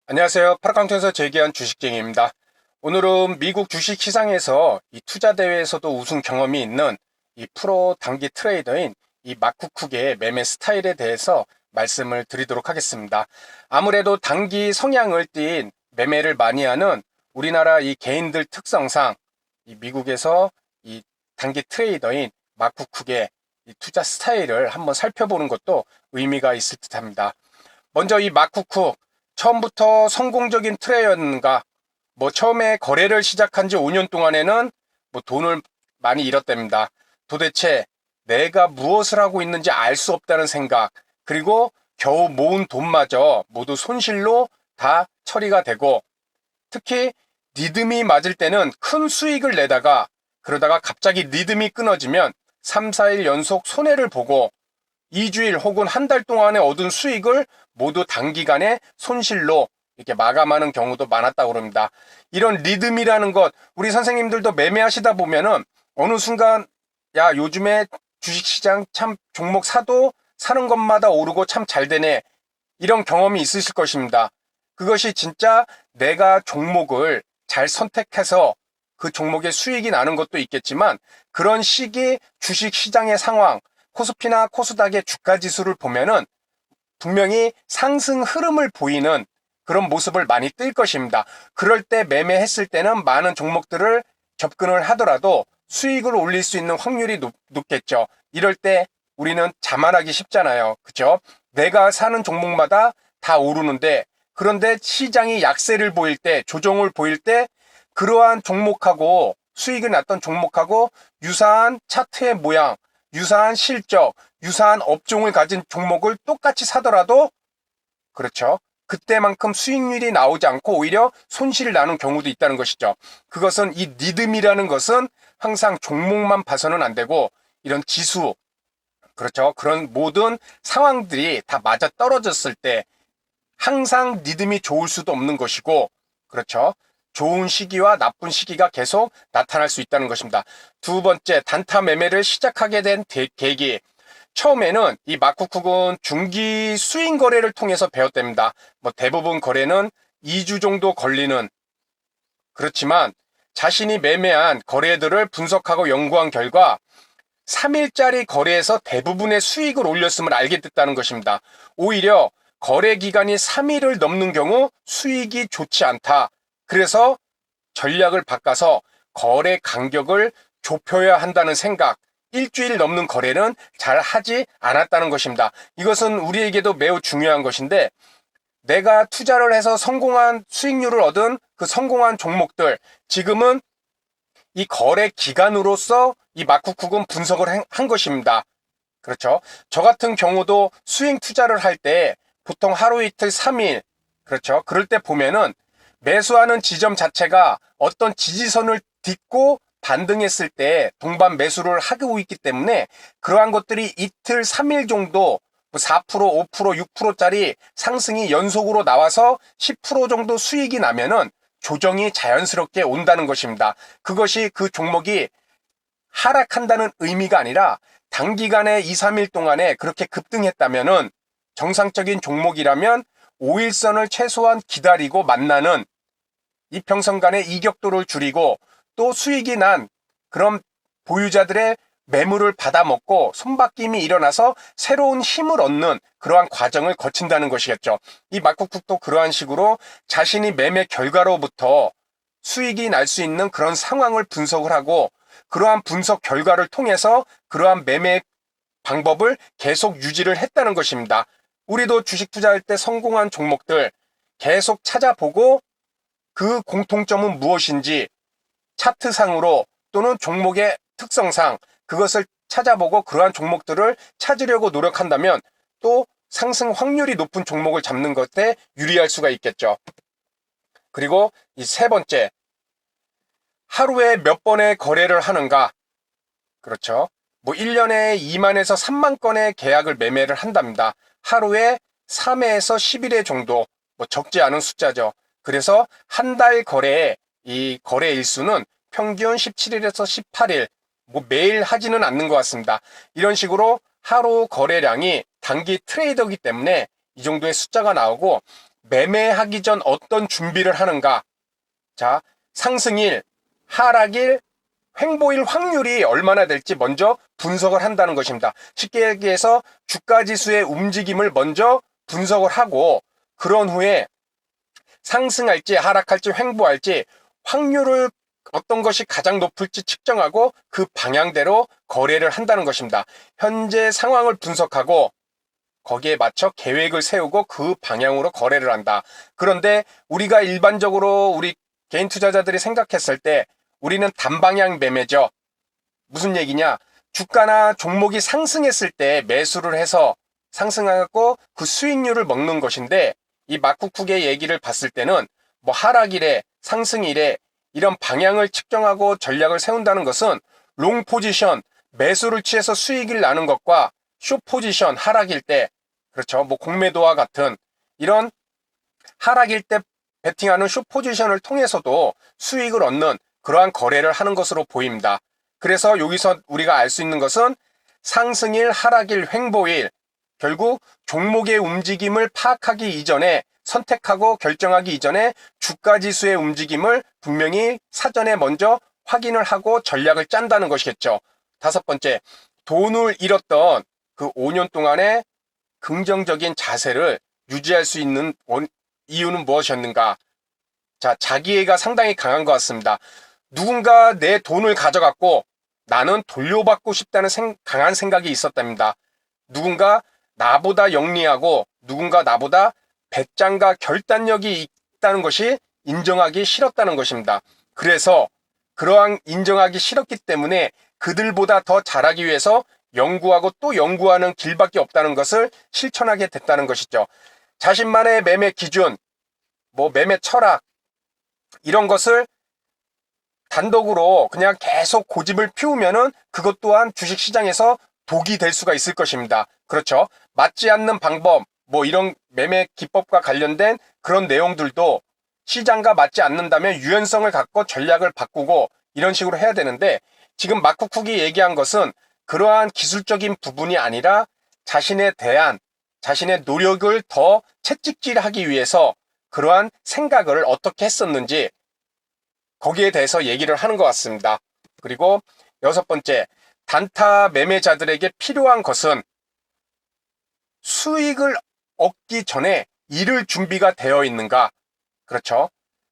안녕하세요. 파라카운트에서 재기한 주식쟁이입니다. 오늘은 미국 주식 시장에서 이 투자 대회에서도 우승 경험이 있는 이 프로 단기 트레이더인 이 마크 쿡의 매매 스타일에 대해서 말씀을 드리도록 하겠습니다. 아무래도 단기 성향을 띈 매매를 많이 하는 우리나라 이 개인들 특성상 이 미국에서 이 단기 트레이더인 마크 쿡의 이 투자 스타일을 한번 살펴보는 것도 의미가 있을 듯합니다. 먼저 이 마크 쿡 처음부터 성공적인 트레이더인가, 처음에 거래를 시작한 지 5년 동안에는 돈을 많이 잃었답니다. 도대체 내가 무엇을 하고 있는지 알 수 없다는 생각, 그리고 겨우 모은 돈마저 모두 손실로 다 처리가 되고, 특히 리듬이 맞을 때는 큰 수익을 내다가 그러다가 갑자기 리듬이 끊어지면 3, 4일 연속 손해를 보고 2주일 혹은 한 달 동안에 얻은 수익을 모두 단기간에 손실로 이렇게 마감하는 경우도 많았다고 그럽니다. 이런 리듬이라는 것, 우리 선생님들도 매매하시다 보면은 어느 순간, 야, 요즘에 주식시장 참 종목 사도 사는 것마다 오르고 참 잘 되네. 이런 경험이 있으실 것입니다. 그것이 진짜 내가 종목을 잘 선택해서 그 종목의 수익이 나는 것도 있겠지만, 그런 시기 주식시장의 상황, 코스피나 코스닥의 주가 지수를 보면은 분명히 상승 흐름을 보이는 그런 모습을 많이 뜰 것입니다. 그럴 때 매매했을 때는 많은 종목들을 접근을 하더라도 수익을 올릴 수 있는 확률이 높겠죠. 이럴 때 우리는 자만하기 쉽잖아요. 그죠? 내가 사는 종목마다 다 오르는데, 그런데 시장이 약세를 보일 때, 조정을 보일 때 그러한 종목하고 수익이 났던 종목하고 유사한 차트의 모양, 유사한 실적, 유사한 업종을 가진 종목을 똑같이 사더라도, 그렇죠, 그때만큼 수익률이 나오지 않고 오히려 손실을 나는 경우도 있다는 것이죠. 그것은 이 리듬이라는 것은 항상 종목만 봐서는 안 되고, 이런 지수, 그렇죠, 그런 모든 상황들이 다 맞아 떨어졌을 때 항상 리듬이 좋을 수도 없는 것이고, 그렇죠, 좋은 시기와 나쁜 시기가 계속 나타날 수 있다는 것입니다. 두 번째, 단타 매매를 시작하게 된 계기. 처음에는 이 마크 쿡은 중기 스윙 거래를 통해서 배웠답니다. 대부분 거래는 2주 정도 걸리는, 그렇지만 자신이 매매한 거래들을 분석하고 연구한 결과 3일짜리 거래에서 대부분의 수익을 올렸음을 알게 됐다는 것입니다. 오히려 거래 기간이 3일을 넘는 경우 수익이 좋지 않다. 그래서 전략을 바꿔서 거래 간격을 좁혀야 한다는 생각, 일주일 넘는 거래는 잘 하지 않았다는 것입니다. 이것은 우리에게도 매우 중요한 것인데, 내가 투자를 해서 성공한 수익률을 얻은 그 성공한 종목들, 지금은 이 거래 기간으로서 이 마크쿡은 분석을 한 것입니다. 그렇죠. 저 같은 경우도 스윙 투자를 할 때 보통 하루 이틀 3일, 그렇죠, 그럴 때 보면은 매수하는 지점 자체가 어떤 지지선을 딛고 반등했을 때 동반 매수를 하고 있기 때문에 그러한 것들이 이틀 3일 정도 4%, 5%, 6%짜리 상승이 연속으로 나와서 10% 정도 수익이 나면은 조정이 자연스럽게 온다는 것입니다. 그것이 그 종목이 하락한다는 의미가 아니라 단기간에 2, 3일 동안에 그렇게 급등했다면은 정상적인 종목이라면 5일선을 최소한 기다리고 만나는 이평선간의 이격도를 줄이고 또 수익이 난 그런 보유자들의 매물을 받아먹고 손바뀜이 일어나서 새로운 힘을 얻는 그러한 과정을 거친다는 것이겠죠. 이 마크쿡도 그러한 식으로 자신이 매매 결과로부터 수익이 날 수 있는 그런 상황을 분석을 하고, 그러한 분석 결과를 통해서 그러한 매매 방법을 계속 유지를 했다는 것입니다. 우리도 주식 투자할 때 성공한 종목들 계속 찾아보고 그 공통점은 무엇인지 차트상으로 또는 종목의 특성상 그것을 찾아보고 그러한 종목들을 찾으려고 노력한다면 또 상승 확률이 높은 종목을 잡는 것에 유리할 수가 있겠죠. 그리고 이 세 번째, 하루에 몇 번의 거래를 하는가. 그렇죠. 1년에 2만에서 3만 건의 계약을 매매를 한답니다. 하루에 3회에서 11회 정도, 적지 않은 숫자죠. 그래서 한 달 거래에 이 거래 일수는 평균 17일에서 18일, 매일 하지는 않는 것 같습니다. 이런 식으로 하루 거래량이 단기 트레이더이기 때문에 이 정도의 숫자가 나오고, 매매하기 전 어떤 준비를 하는가? 자, 상승일, 하락일, 횡보일 확률이 얼마나 될지 먼저 분석을 한다는 것입니다. 쉽게 얘기해서 주가지수의 움직임을 먼저 분석을 하고 그런 후에 상승할지 하락할지 횡보할지 확률을 어떤 것이 가장 높을지 측정하고 그 방향대로 거래를 한다는 것입니다. 현재 상황을 분석하고 거기에 맞춰 계획을 세우고 그 방향으로 거래를 한다. 그런데 우리가 일반적으로 우리 개인 투자자들이 생각했을 때 우리는 단방향 매매죠. 무슨 얘기냐? 주가나 종목이 상승했을 때 매수를 해서 상승하고 그 수익률을 먹는 것인데 이 마쿠쿡의 얘기를 봤을 때는 뭐 하락일에 상승일에 이런 방향을 측정하고 전략을 세운다는 것은 롱 포지션 매수를 취해서 수익을 나는 것과 숏 포지션 하락일 때 그렇죠. 뭐 공매도와 같은 이런 하락일 때 베팅하는 숏 포지션을 통해서도 수익을 얻는 그러한 거래를 하는 것으로 보입니다. 그래서 여기서 우리가 알 수 있는 것은 상승일, 하락일, 횡보일 결국 종목의 움직임을 파악하기 이전에 선택하고 결정하기 이전에 주가지수의 움직임을 분명히 사전에 먼저 확인을 하고 전략을 짠다는 것이겠죠. 다섯 번째, 돈을 잃었던 그 5년 동안의 긍정적인 자세를 유지할 수 있는 이유는 무엇이었는가? 자, 자기애가 상당히 강한 것 같습니다. 누군가 내 돈을 가져갔고 나는 돌려받고 싶다는 강한 생각이 있었답니다. 누군가 나보다 영리하고 누군가 나보다 배짱과 결단력이 있다는 것이 인정하기 싫었다는 것입니다. 그래서 그러한 인정하기 싫었기 때문에 그들보다 더 잘하기 위해서 연구하고 또 연구하는 길밖에 없다는 것을 실천하게 됐다는 것이죠. 자신만의 매매 기준, 뭐 매매 철학 이런 것을 단독으로 그냥 계속 고집을 피우면은 그것 또한 주식시장에서 독이 될 수가 있을 것입니다. 그렇죠. 맞지 않는 방법, 뭐 이런 매매 기법과 관련된 그런 내용들도 시장과 맞지 않는다면 유연성을 갖고 전략을 바꾸고 이런 식으로 해야 되는데 지금 마쿠쿡이 얘기한 것은 그러한 기술적인 부분이 아니라 자신에 대한 자신의 노력을 더 채찍질하기 위해서 그러한 생각을 어떻게 했었는지 거기에 대해서 얘기를 하는 것 같습니다. 그리고 여섯 번째, 단타 매매자들에게 필요한 것은 수익을 얻기 전에 잃을 준비가 되어 있는가? 그렇죠.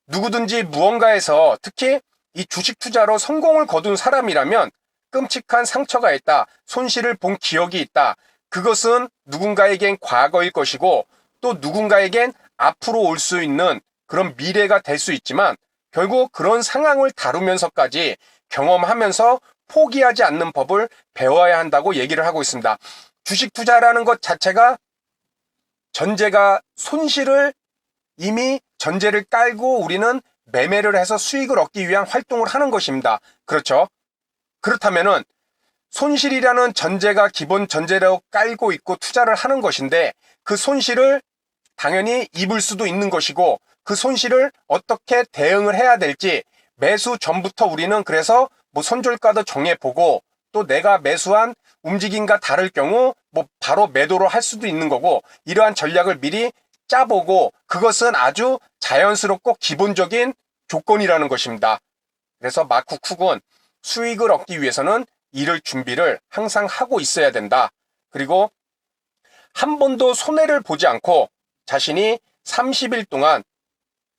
누구든지 무언가에서 특히 이 주식 투자로 성공을 거둔 사람이라면 끔찍한 상처가 있다. 손실을 본 기억이 있다. 그것은 누군가에겐 과거일 것이고 또 누군가에겐 앞으로 올 수 있는 그런 미래가 될 수 있지만 결국 그런 상황을 다루면서까지 경험하면서 포기하지 않는 법을 배워야 한다고 얘기를 하고 있습니다. 주식 투자라는 것 자체가 전제가 손실을 이미 전제를 깔고 우리는 매매를 해서 수익을 얻기 위한 활동을 하는 것입니다. 그렇죠? 그렇다면은 손실이라는 전제가 기본 전제로 깔고 있고 투자를 하는 것인데 그 손실을 당연히 입을 수도 있는 것이고 그 손실을 어떻게 대응을 해야 될지 매수 전부터 우리는 그래서 뭐 손절가도 정해보고 또 내가 매수한 움직임과 다를 경우 뭐 바로 매도를 할 수도 있는 거고 이러한 전략을 미리 짜보고 그것은 아주 자연스럽고 기본적인 조건이라는 것입니다. 그래서 마쿠쿡은 수익을 얻기 위해서는 이럴 준비를 항상 하고 있어야 된다. 그리고 한 번도 손해를 보지 않고 자신이 30일 동안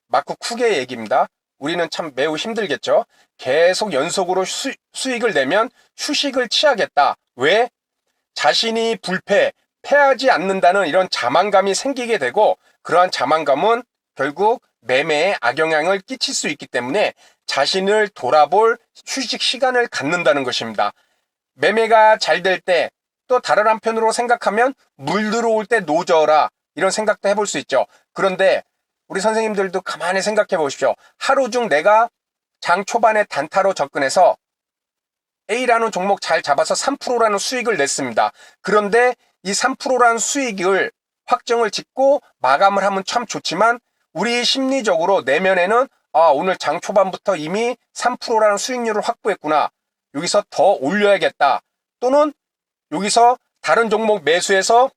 마쿠쿡의 얘기입니다. 우리는 참 매우 힘들겠죠. 계속 연속으로 수익을 내면 휴식을 취하겠다. 왜? 자신이 패하지 않는다는 이런 자만감이 생기게 되고 그러한 자만감은 결국 매매에 악영향을 끼칠 수 있기 때문에 자신을 돌아볼 휴식 시간을 갖는다는 것입니다. 매매가 잘 될 때 또 다른 한편으로 생각하면 물 들어올 때 노져라 이런 생각도 해볼 수 있죠. 그런데 우리 선생님들도 가만히 생각해 보십시오. 하루 중 내가 장 초반에 단타로 접근해서 A라는 종목 잘 잡아서 3%라는 수익을 냈습니다. 그런데 이 3%라는 수익을 확정을 짓고 마감을 하면 참 좋지만 우리 심리적으로 내면에는 오늘 장 초반부터 이미 3%라는 수익률을 확보했구나. 여기서 더 올려야겠다. 또는 여기서 다른 종목 매수해서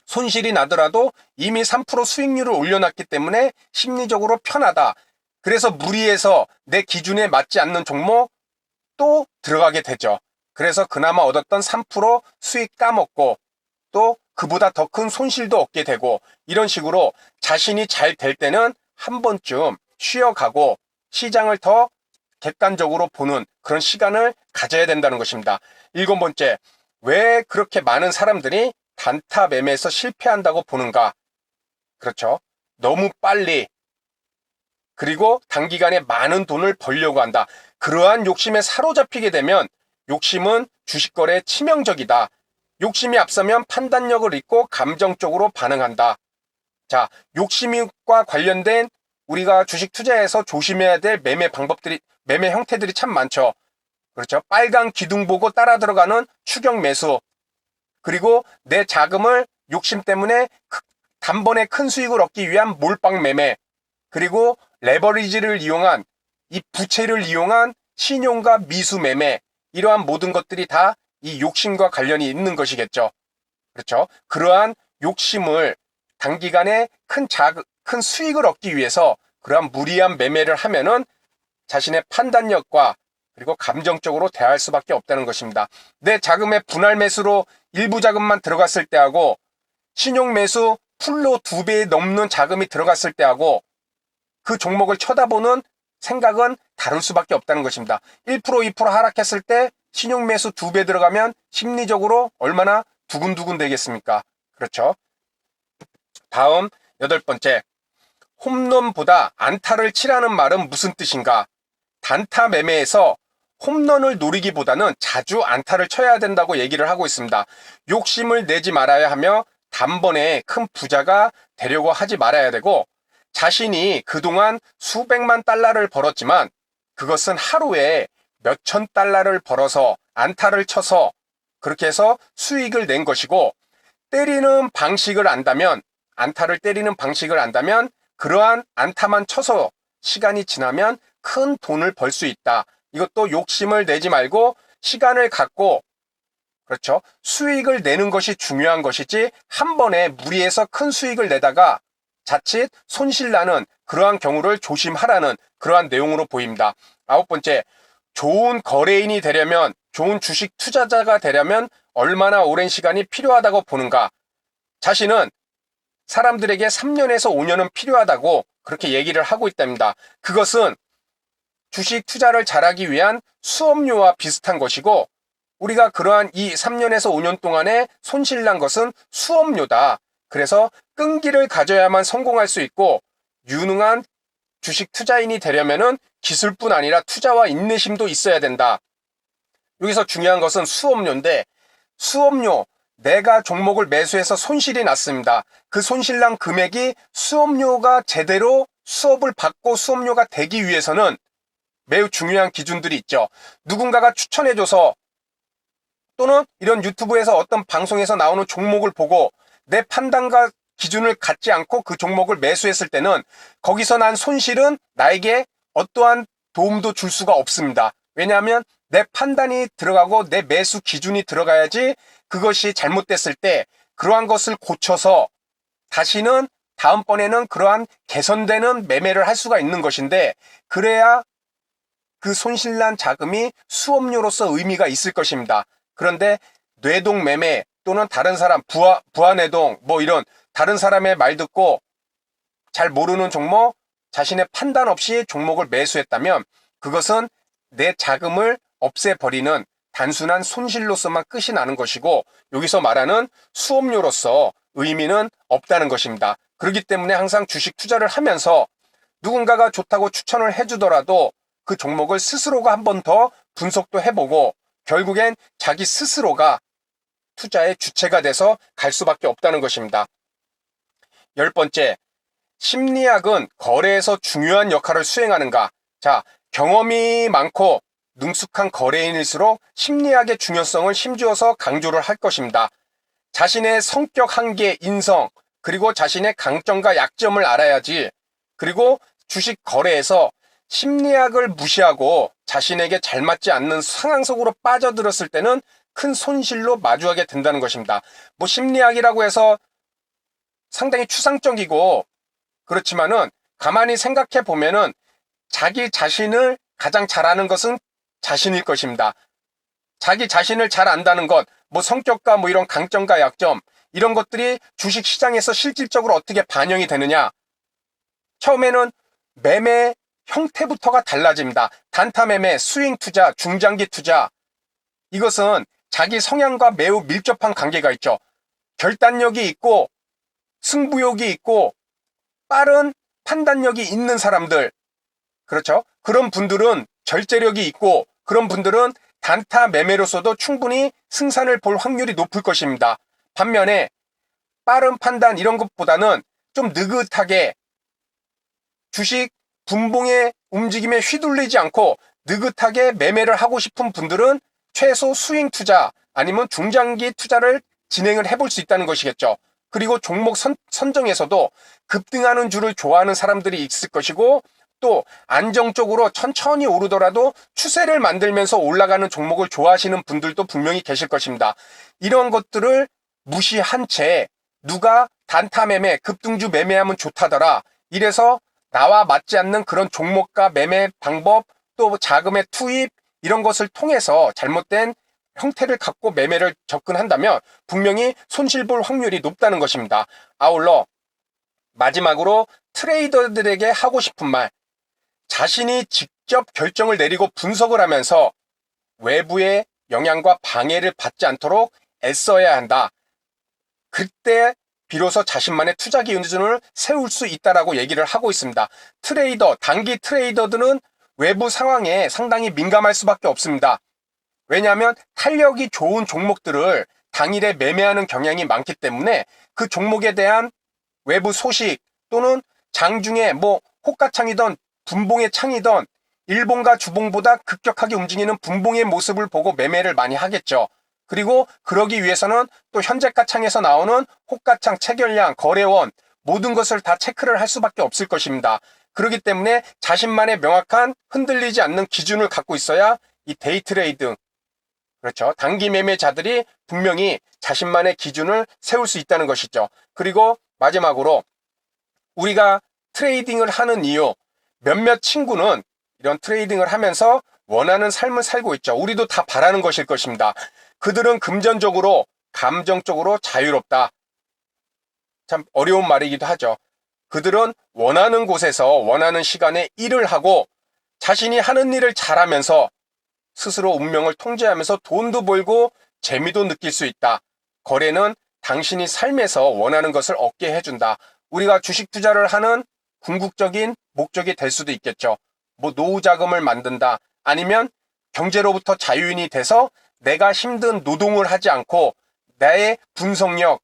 손실이 나더라도 이미 3% 수익률을 올려놨기 때문에 심리적으로 편하다. 그래서 무리해서 내 기준에 맞지 않는 종목 또 들어가게 되죠. 그래서 그나마 얻었던 3% 수익 까먹고 또 그보다 더 큰 손실도 얻게 되고, 이런 식으로 자신이 잘 될 때는 한 번쯤 쉬어가고 시장을 더 객관적으로 보는 그런 시간을 가져야 된다는 것입니다. 7번째, 왜 그렇게 많은 사람들이 단타 매매에서 실패한다고 보는가? 그렇죠. 너무 빨리, 그리고 단기간에 많은 돈을 벌려고 한다. 그러한 욕심에 사로잡히게 되면 욕심은 주식거래에 치명적이다. 욕심이 앞서면 판단력을 잃고 감정적으로 반응한다. 자, 욕심과 관련된 우리가 주식 투자에서 조심해야 될 매매 방법들이, 매매 형태들이 참 많죠. 그렇죠. 빨간 기둥 보고 따라 들어가는 추격 매수. 그리고 내 자금을 욕심 때문에 단번에 큰 수익을 얻기 위한 몰빵 매매. 그리고 레버리지를 이용한, 이 부채를 이용한 신용과 미수 매매. 이러한 모든 것들이 다 이 욕심과 관련이 있는 것이겠죠. 그렇죠. 그러한 욕심을 단기간에 큰 수익을 얻기 위해서 그러한 무리한 매매를 하면은 자신의 판단력과 그리고 감정적으로 대할 수밖에 없다는 것입니다. 내 자금의 분할 매수로 일부 자금만 들어갔을 때하고 신용 매수 풀로 2배 넘는 자금이 들어갔을 때하고 그 종목을 쳐다보는 생각은 다를 수밖에 없다는 것입니다. 1%, 2% 하락했을 때 신용 매수 2배 들어가면 심리적으로 얼마나 두근두근 되겠습니까? 그렇죠. 다음 8번째, 홈런보다 안타를 치라는 말은 무슨 뜻인가? 단타 매매에서 홈런을 노리기보다는 자주 안타를 쳐야 된다고 얘기를 하고 있습니다. 욕심을 내지 말아야 하며 단번에 큰 부자가 되려고 하지 말아야 되고, 자신이 그동안 수백만 달러를 벌었지만 그것은 하루에 몇천 달러를 벌어서 안타를 쳐서 그렇게 해서 수익을 낸 것이고, 때리는 방식을 안다면, 안타를 때리는 방식을 안다면 그러한 안타만 쳐서 시간이 지나면 큰 돈을 벌 수 있다. 이것도 욕심을 내지 말고 시간을 갖고, 그렇죠, 수익을 내는 것이 중요한 것이지 한 번에 무리해서 큰 수익을 내다가 자칫 손실나는 그러한 경우를 조심하라는 그러한 내용으로 보입니다. 9번째, 좋은 거래인이 되려면, 좋은 주식 투자자가 되려면 얼마나 오랜 시간이 필요하다고 보는가? 자신은 사람들에게 3년에서 5년은 필요하다고 그렇게 얘기를 하고 있답니다. 그것은 주식 투자를 잘하기 위한 수업료와 비슷한 것이고, 우리가 그러한 이 3년에서 5년 동안에 손실난 것은 수업료다. 그래서 끈기를 가져야만 성공할 수 있고, 유능한 주식 투자인이 되려면은 기술뿐 아니라 투자와 인내심도 있어야 된다. 여기서 중요한 것은 수업료인데, 수업료, 내가 종목을 매수해서 손실이 났습니다. 그 손실난 금액이 수업료가 제대로 수업을 받고 수업료가 되기 위해서는 매우 중요한 기준들이 있죠. 누군가가 추천해줘서, 또는 이런 유튜브에서 어떤 방송에서 나오는 종목을 보고 내 판단과 기준을 갖지 않고 그 종목을 매수했을 때는 거기서 난 손실은 나에게 어떠한 도움도 줄 수가 없습니다. 왜냐하면 내 판단이 들어가고 내 매수 기준이 들어가야지 그것이 잘못됐을 때 그러한 것을 고쳐서 다시는 다음번에는 그러한 개선되는 매매를 할 수가 있는 것인데, 그래야 그 손실난 자금이 수업료로서 의미가 있을 것입니다. 그런데 뇌동 매매 또는 다른 사람 부하뇌동 뭐 이런 다른 사람의 말 듣고 잘 모르는 종목, 자신의 판단 없이 종목을 매수했다면 그것은 내 자금을 없애버리는 단순한 손실로서만 끝이 나는 것이고, 여기서 말하는 수업료로서 의미는 없다는 것입니다. 그렇기 때문에 항상 주식 투자를 하면서 누군가가 좋다고 추천을 해주더라도 그 종목을 스스로가 한 번 더 분석도 해보고 결국엔 자기 스스로가 투자의 주체가 돼서 갈 수밖에 없다는 것입니다. 10번째, 심리학은 거래에서 중요한 역할을 수행하는가? 자, 경험이 많고 능숙한 거래인일수록 심리학의 중요성을 힘주어서 강조를 할 것입니다. 자신의 성격 한계, 인성, 그리고 자신의 강점과 약점을 알아야지. 그리고 주식 거래에서 심리학을 무시하고 자신에게 잘 맞지 않는 상황 속으로 빠져들었을 때는 큰 손실로 마주하게 된다는 것입니다. 뭐 심리학이라고 해서 상당히 추상적이고 그렇지만은 가만히 생각해 보면은 자기 자신을 가장 잘 아는 것은 자신일 것입니다. 자기 자신을 잘 안다는 것, 뭐 성격과 뭐 이런 강점과 약점, 이런 것들이 주식 시장에서 실질적으로 어떻게 반영이 되느냐. 처음에는 매매 형태부터가 달라집니다. 단타 매매, 스윙 투자, 중장기 투자. 이것은 자기 성향과 매우 밀접한 관계가 있죠. 결단력이 있고 승부욕이 있고 빠른 판단력이 있는 사람들, 그렇죠? 그런 분들은 절제력이 있고 그런 분들은 단타 매매로서도 충분히 승산을 볼 확률이 높을 것입니다. 반면에 빠른 판단 이런 것보다는 좀 느긋하게 주식 분봉의 움직임에 휘둘리지 않고 느긋하게 매매를 하고 싶은 분들은 최소 스윙 투자 아니면 중장기 투자를 진행을 해볼 수 있다는 것이겠죠. 그리고 종목 선정에서도 급등하는 줄을 좋아하는 사람들이 있을 것이고 또 안정적으로 천천히 오르더라도 추세를 만들면서 올라가는 종목을 좋아하시는 분들도 분명히 계실 것입니다. 이런 것들을 무시한 채 누가 단타 매매, 급등주 매매하면 좋다더라. 이래서 나와 맞지 않는 그런 종목과 매매 방법 또 자금의 투입 이런 것을 통해서 잘못된 형태를 갖고 매매를 접근한다면 분명히 손실 볼 확률이 높다는 것입니다. 아울러 마지막으로 트레이더들에게 하고 싶은 말, 자신이 직접 결정을 내리고 분석을 하면서 외부의 영향과 방해를 받지 않도록 애써야 한다. 그때 비로소 자신만의 투자 기준을 세울 수 있다라고 얘기를 하고 있습니다. 트레이더, 단기 트레이더들은 외부 상황에 상당히 민감할 수밖에 없습니다. 왜냐하면 탄력이 좋은 종목들을 당일에 매매하는 경향이 많기 때문에 그 종목에 대한 외부 소식 또는 장중에 뭐 호가창이던 분봉의 창이던 일봉과 주봉보다 급격하게 움직이는 분봉의 모습을 보고 매매를 많이 하겠죠. 그리고 그러기 위해서는 또 현재가 창에서 나오는 호가창, 체결량, 거래원 모든 것을 다 체크를 할 수밖에 없을 것입니다. 그렇기 때문에 자신만의 명확한 흔들리지 않는 기준을 갖고 있어야 이 데이 트레이드, 그렇죠. 단기 매매자들이 분명히 자신만의 기준을 세울 수 있다는 것이죠. 그리고 마지막으로 우리가 트레이딩을 하는 이유, 몇몇 친구는 이런 트레이딩을 하면서 원하는 삶을 살고 있죠. 우리도 다 바라는 것일 것입니다. 그들은 금전적으로, 감정적으로 자유롭다. 참 어려운 말이기도 하죠. 그들은 원하는 곳에서 원하는 시간에 일을 하고 자신이 하는 일을 잘하면서 스스로 운명을 통제하면서 돈도 벌고 재미도 느낄 수 있다. 거래는 당신이 삶에서 원하는 것을 얻게 해준다. 우리가 주식 투자를 하는 궁극적인 목적이 될 수도 있겠죠. 뭐 노후 자금을 만든다. 아니면 경제로부터 자유인이 돼서 내가 힘든 노동을 하지 않고 나의 분석력,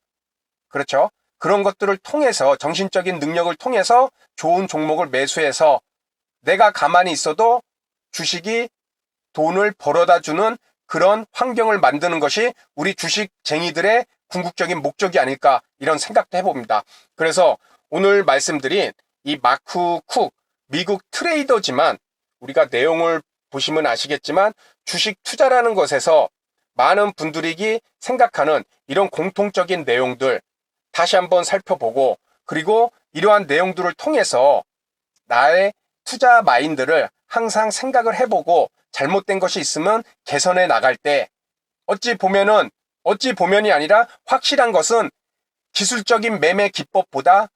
그렇죠. 그런 것들을 통해서 정신적인 능력을 통해서 좋은 종목을 매수해서 내가 가만히 있어도 주식이 돈을 벌어다 주는 그런 환경을 만드는 것이 우리 주식쟁이들의 궁극적인 목적이 아닐까 이런 생각도 해봅니다. 그래서 오늘 말씀드린 이 마크 쿡, 미국 트레이더지만 우리가 내용을 보시면 아시겠지만 주식 투자라는 것에서 많은 분들이 생각하는 이런 공통적인 내용들 다시 한번 살펴보고 그리고 이러한 내용들을 통해서 나의 투자 마인드를 항상 생각을 해보고 잘못된 것이 있으면 개선해 나갈 때 어찌 보면이 아니라 확실한 것은 기술적인 매매 기법보다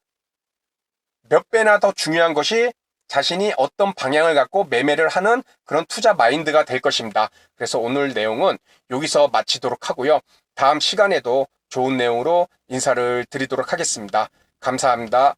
몇 배나 더 중요한 것이 자신이 어떤 방향을 갖고 매매를 하는 그런 투자 마인드가 될 것입니다. 그래서 오늘 내용은 여기서 마치도록 하고요. 다음 시간에도 좋은 내용으로 인사를 드리도록 하겠습니다. 감사합니다.